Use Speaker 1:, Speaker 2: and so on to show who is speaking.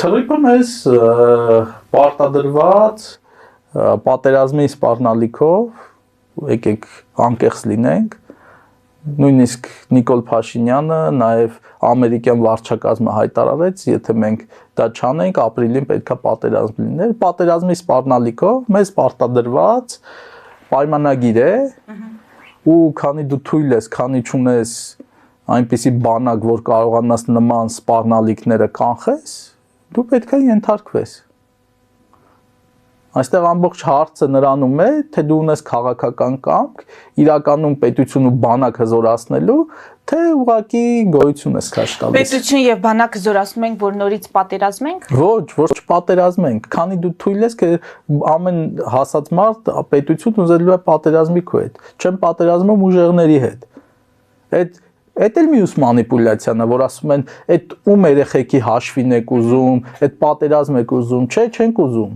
Speaker 1: Թռիփը մեզ պարտադրված պատերազմի սպառնալիքով եկեք անկեղծ լինենք, նույնիսկ Նիկոլ Փաշինյանը, նաև ամերիկյան վարչակազմը հայտարարեց, եթե մենք դա չանենք, ապրիլին պետքա պատերազմ լիներ, պատերազմի սպառնալիքով մեզ պարտադրված պայմանագիր է, ու քանի դու թույլ ես, քանի չունես այնպիսի բանակ, որ կարողանաս նման սպառնալիքները կանխես, դու պետքա ենթարկվես։ Այստեղ ամբողջ հարցը նրանում է, թե դու ունես քաղաքական կամք, իրականում պետություն ու բանակ հզորացնելու, թե ուղղակի գոյություն ես քաշ տալիս։
Speaker 2: Պետություն եւ բանակ հզորացնում ենք, որ նորից պատերազմենք։
Speaker 1: Ոչ չպատերազմենք, քանի դու թույլ ես, ամեն հասած մարդ պետություն ուզելու է պատերազմի քո հետ, չեմ պատերազմում ուժեղների հետ։ Այդ էլ մյուս մանիպուլյացիան է, որ ասում են, այդ ում երեխեքի հաշվին եք ուզում, այդ պատերազմ եք ուզում, չէ, չենք ուզում։